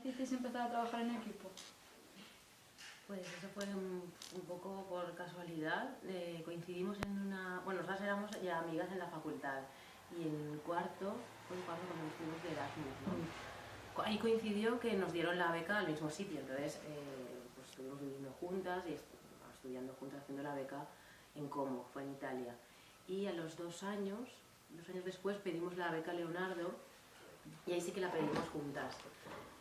decidisteis empezar a trabajar en equipo? Pues eso fue un poco por casualidad. Coincidimos en una... Bueno, nosotras éramos ya amigas en la facultad y en cuarto, fue en cuarto cuando estuvimos de Erasmus, ¿no? Ahí coincidió que nos dieron la beca al mismo sitio, entonces pues estuvimos viviendo juntas y estudiando juntas, haciendo la beca en Como, fue en Italia. Y a los 2 años después pedimos la beca Leonardo y ahí sí que la pedimos juntas.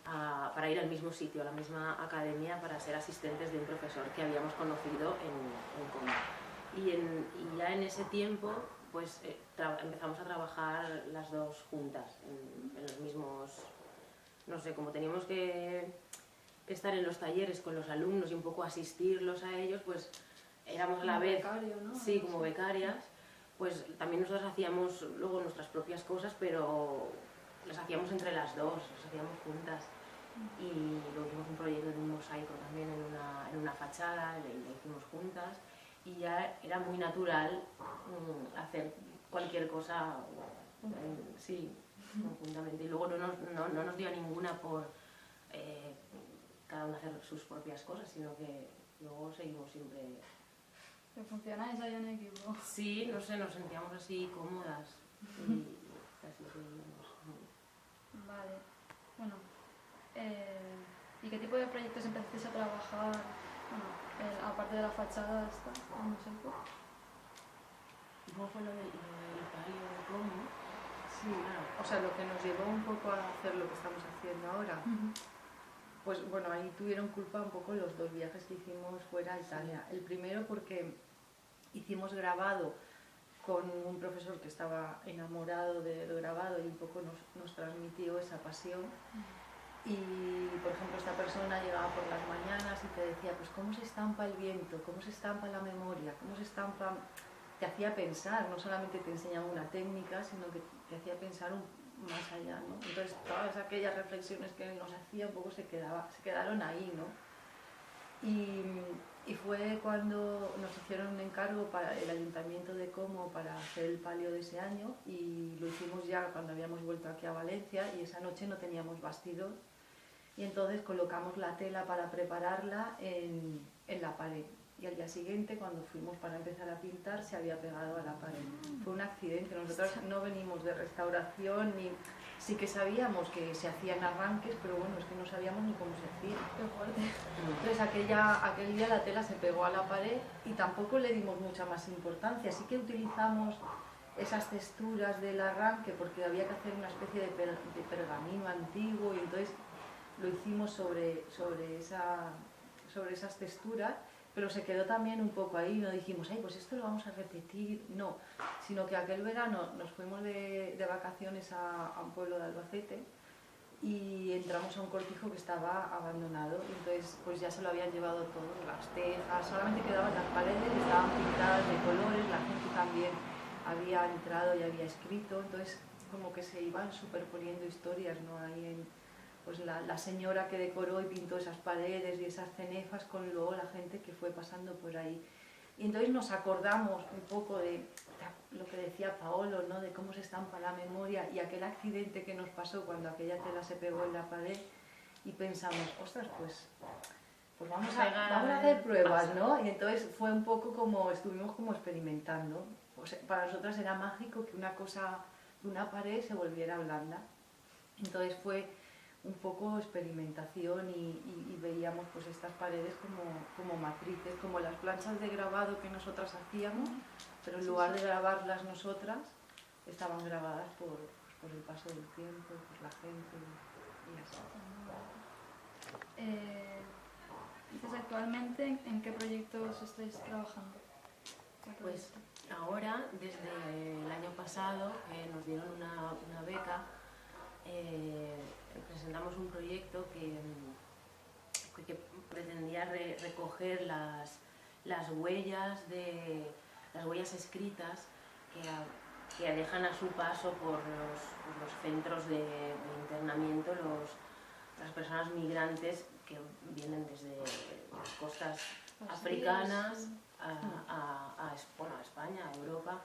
Para ir al mismo sitio, a la misma academia, para ser asistentes de un profesor que habíamos conocido en Como. Y ya en ese tiempo pues, empezamos a trabajar las dos juntas, en los mismos... No sé, como teníamos que estar en los talleres con los alumnos y un poco asistirlos a ellos, pues éramos a la vez... Becario, ¿no? Sí, como becarias. Pues también nosotros hacíamos luego nuestras propias cosas, pero las hacíamos entre las dos, las hacíamos juntas. Y luego hicimos un proyecto de un mosaico también en una fachada, lo hicimos juntas y ya era muy natural hacer cualquier cosa sí, conjuntamente. Y luego no nos dio a ninguna por cada una hacer sus propias cosas, sino que luego seguimos siempre... ¿Que funcionáis ahí en equipo? Sí, no sé, nos sentíamos así cómodas y así seguimos. Vale, bueno. ¿Y qué tipo de proyectos empezasteis a trabajar, bueno, aparte de la fachada esta, en Mosaico? ¿Cómo fue lo del palio de Como? Sí, claro. O sea, lo que nos llevó un poco a hacer lo que estamos haciendo ahora, pues bueno, ahí tuvieron culpa un poco los 2 viajes que hicimos fuera a Italia. El primero porque hicimos grabado con un profesor que estaba enamorado del grabado y un poco nos transmitió esa pasión. Y, por ejemplo, esta persona llegaba por las mañanas y te decía, pues cómo se estampa el viento, cómo se estampa la memoria, cómo se estampa... Te hacía pensar, no solamente te enseñaba una técnica, sino que te hacía pensar más allá, ¿no? Entonces, todas aquellas reflexiones que nos hacía un poco se quedaron ahí, ¿no? Y fue cuando nos hicieron un encargo para el Ayuntamiento de Como para hacer el palio de ese año y lo hicimos ya cuando habíamos vuelto aquí a Valencia y esa noche no teníamos bastidor y entonces colocamos la tela para prepararla en la pared y al día siguiente cuando fuimos para empezar a pintar se había pegado a la pared. Fue un accidente, nosotros no venimos de restauración ni... Sí que sabíamos que se hacían arranques, pero bueno, es que no sabíamos ni cómo se hacía. Qué fuerte. Entonces aquel día la tela se pegó a la pared y tampoco le dimos mucha más importancia. Sí que utilizamos esas texturas del arranque porque había que hacer una especie de pergamino antiguo y entonces lo hicimos sobre esas texturas, pero se quedó también un poco ahí, no dijimos, ay, pues esto lo vamos a repetir, no, sino que aquel verano nos fuimos de vacaciones a un pueblo de Albacete y entramos a un cortijo que estaba abandonado, y entonces pues ya se lo habían llevado todo, las tejas, solamente quedaban las paredes que estaban pintadas de colores, la gente también había entrado y había escrito, entonces como que se iban superponiendo historias, ¿no? Ahí en... Pues la señora que decoró y pintó esas paredes y esas cenefas con luego la gente que fue pasando por ahí. Y entonces nos acordamos un poco de lo que decía Paolo, ¿no? De cómo se estampa la memoria y aquel accidente que nos pasó cuando aquella tela se pegó en la pared y pensamos, ostras, pues vamos a hacer pruebas, ¿no? Y entonces fue un poco como, estuvimos como experimentando. Pues para nosotras era mágico que una cosa de una pared se volviera blanda. Entonces fue un poco experimentación y veíamos pues estas paredes como matrices, como las planchas de grabado que nosotras hacíamos, pero en lugar de grabarlas nosotras, estaban grabadas por el paso del tiempo, por la gente y así. Entonces, actualmente, ¿en qué proyectos estáis trabajando? Pues ahora, desde el año pasado, nos dieron una beca, presentamos un proyecto que pretendía recoger las huellas escritas que dejan a su paso por los centros de internamiento las personas migrantes que vienen desde las costas africanas a España, a Europa.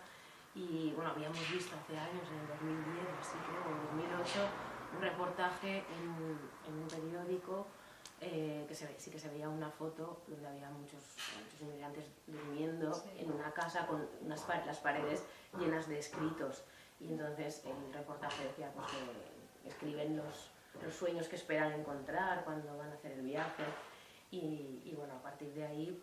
Y bueno, habíamos visto hace años, en el 2010, así que, o en 2008, reportaje en un periódico sí que se veía una foto donde había muchos inmigrantes durmiendo en una casa con las paredes llenas de escritos. Y entonces el reportaje decía pues, que escriben los sueños que esperan encontrar cuando van a hacer el viaje. Y bueno, a partir de ahí,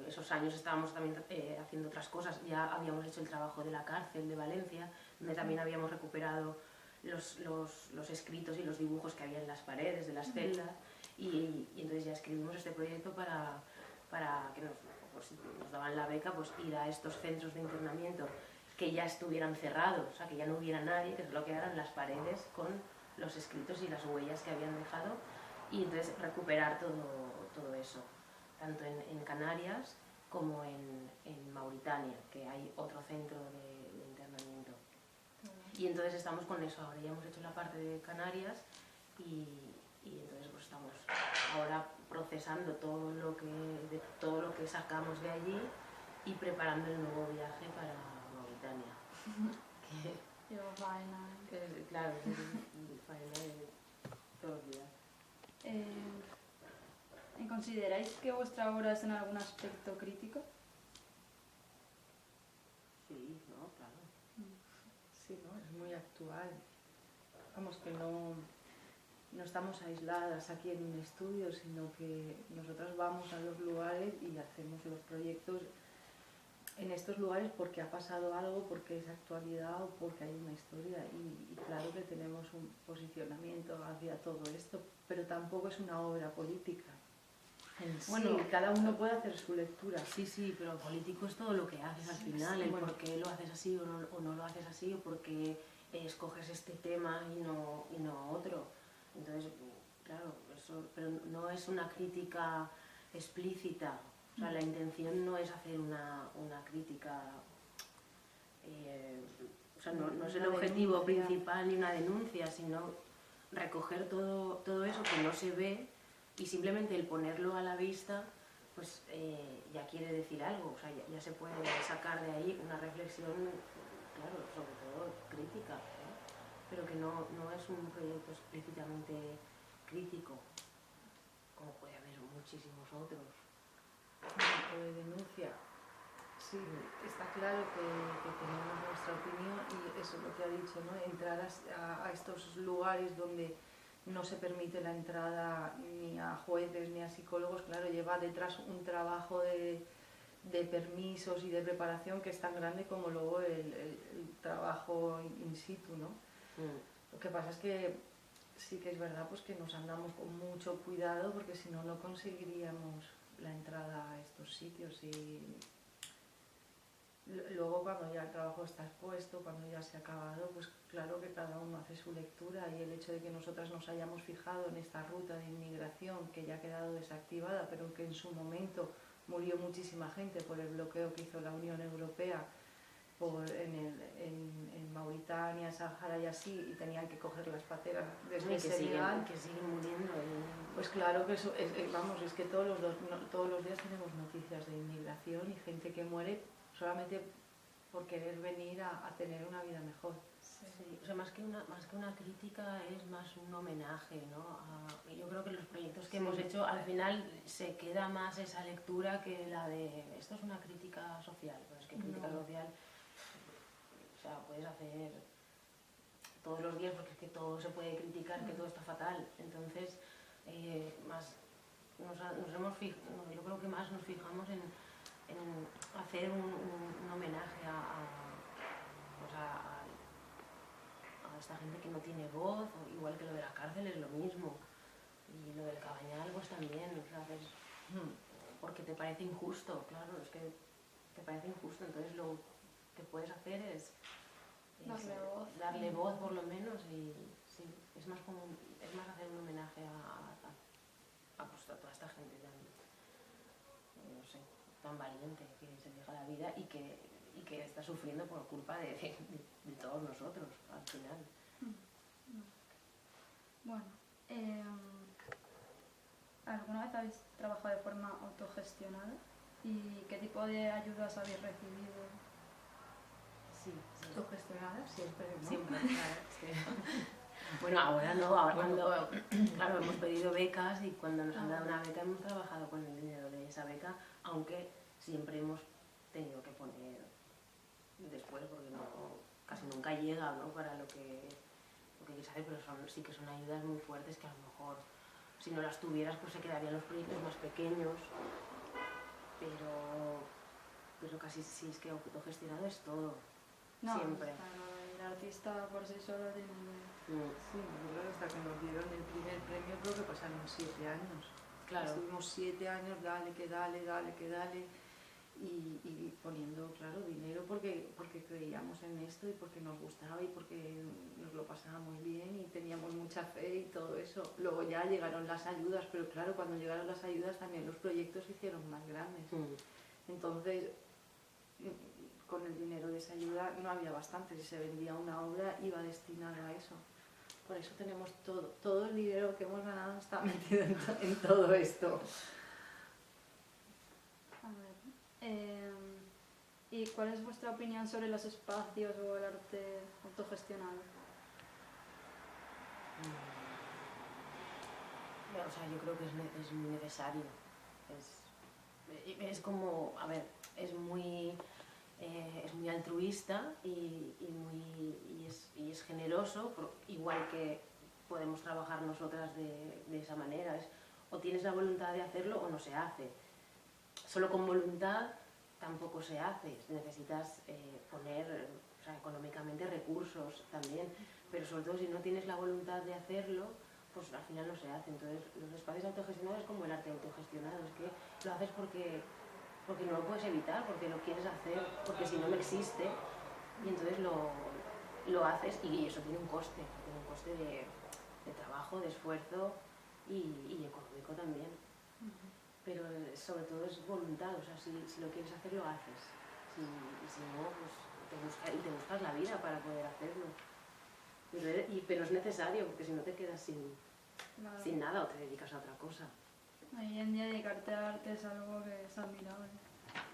esos años estábamos también haciendo otras cosas. Ya habíamos hecho el trabajo de la cárcel de Valencia, donde también habíamos recuperado los escritos y los dibujos que había en las paredes de las celdas, y entonces ya escribimos este proyecto para que nos daban la beca, pues ir a estos centros de internamiento que ya estuvieran cerrados, o sea, que ya no hubiera nadie, que solo quedaran las paredes con los escritos y las huellas que habían dejado, y entonces recuperar todo eso, tanto en Canarias como en Mauritania, que hay otro centro de internamiento. Y entonces estamos con eso, ahora ya hemos hecho la parte de Canarias y entonces pues estamos ahora procesando todo lo que sacamos de allí y preparando el nuevo viaje para Mauritania. Llevo faena. Claro, es faena de todos los días. ¿Consideráis que vuestra obra es en algún aspecto crítico? Sí, no, claro. Sí, ¿no? Es muy actual. Vamos, que no estamos aisladas aquí en un estudio, sino que nosotras vamos a los lugares y hacemos los proyectos en estos lugares porque ha pasado algo, porque es actualidad o porque hay una historia. Y claro que tenemos un posicionamiento hacia todo esto, pero tampoco es una obra política. Bueno, sí, cada uno puede hacer su lectura. Sí, pero político es todo lo que haces al final, sí, el por qué lo haces así o no lo haces así, o por qué escoges este tema y no otro. Entonces, claro, eso, pero no es una crítica explícita, o sea, la intención no es hacer una crítica, o sea, no es el objetivo principal ni una denuncia, sino recoger todo eso que no se ve. Y simplemente el ponerlo a la vista, pues ya quiere decir algo, o sea, ya se puede sacar de ahí una reflexión, claro, sobre todo crítica, ¿no? Pero que no es un proyecto explícitamente crítico, como puede haber muchísimos otros. O de denuncia. Sí, está claro que tenemos nuestra opinión y eso es lo que ha dicho, ¿no? Entrar a estos lugares donde no se permite la entrada ni a jueces ni a psicólogos, claro, lleva detrás un trabajo de permisos y de preparación que es tan grande como luego el trabajo in situ, ¿no? Lo que pasa es que sí que es verdad pues que nos andamos con mucho cuidado porque si no, no conseguiríamos la entrada a estos sitios. Y luego cuando ya el trabajo está expuesto, cuando ya se ha acabado, pues claro que cada uno hace su lectura, y el hecho de que nosotras nos hayamos fijado en esta ruta de inmigración que ya ha quedado desactivada, pero que en su momento murió muchísima gente por el bloqueo que hizo la Unión Europea en Mauritania, Sahara y así, y tenían que coger las pateras desde Senegal. Que siguen muriendo. Pues claro que eso, vamos, es que todos los días tenemos noticias de inmigración y gente que muere solamente por querer venir a tener una vida mejor. Sí, o sea, más que una crítica es más un homenaje, ¿no? Yo creo que los proyectos que hemos hecho, al final se queda más esa lectura que la de esto es una crítica social, pero es que crítica social, o sea, puedes hacer todos los días porque es que todo se puede criticar, que todo está fatal. Entonces, yo creo que más nos fijamos en hacer un homenaje a esta gente que no tiene voz, igual que lo de la cárcel es lo mismo, y lo del Cabañal pues también, o sea, porque te parece injusto, claro, es que te parece injusto, entonces lo que puedes hacer es darle voz por lo menos, y sí, es más hacer un homenaje pues, a toda esta gente tan valiente que se deja la vida y que está sufriendo por culpa de todos nosotros al final. Bueno, ¿alguna vez habéis trabajado de forma autogestionada? ¿Y qué tipo de ayudas habéis recibido? Sí. ¿Autogestionada? Siempre, ¿no? Siempre, claro. Sí. Bueno, ahora no, ahora cuando, claro, hemos pedido becas y cuando nos han dado una beca hemos trabajado con el dinero de esa beca, aunque siempre hemos tenido que poner después porque casi nunca llega, ¿no?, para lo que quieres hacer, pero sí que son ayudas muy fuertes que a lo mejor si no las tuvieras pues se quedarían los proyectos más pequeños, pero casi sí es que autogestionado es todo, No, siempre. claro, el artista por sí solo tiene... Sí, claro, hasta que nos dieron el primer premio creo que pasaron 7 años. Claro. Estuvimos 7 años, dale, que dale, y poniendo, claro, dinero porque creíamos en esto y porque nos gustaba y porque nos lo pasábamos bien y teníamos mucha fe y todo eso. Luego ya llegaron las ayudas, pero claro, cuando llegaron las ayudas también los proyectos se hicieron más grandes. Entonces, con el dinero de esa ayuda no había bastante, si se vendía una obra iba destinado a eso. Por eso tenemos todo el dinero que hemos ganado está metido en todo esto. A ver, ¿y cuál es vuestra opinión sobre los espacios o el arte autogestionado? O sea, yo creo que es muy necesario. Es como, a ver, es muy altruista y es generoso, igual que podemos trabajar nosotras de esa manera. O tienes la voluntad de hacerlo o no se hace. Solo con voluntad tampoco se hace. Necesitas poner, o sea, económicamente recursos también, pero sobre todo si no tienes la voluntad de hacerlo, pues al final no se hace. Entonces los espacios autogestionados es como el arte autogestionado, es que lo haces porque no lo puedes evitar, porque lo quieres hacer, porque si no, no existe, y entonces lo haces y eso tiene un coste de trabajo, de esfuerzo y económico también. Pero sobre todo es voluntad, o sea, si lo quieres hacer, lo haces. Y si no, pues te buscas la vida para poder hacerlo. Pero es necesario, porque si no te quedas sin nada o te dedicas a otra cosa. Hoy en día dedicarte a arte es algo que es admirable.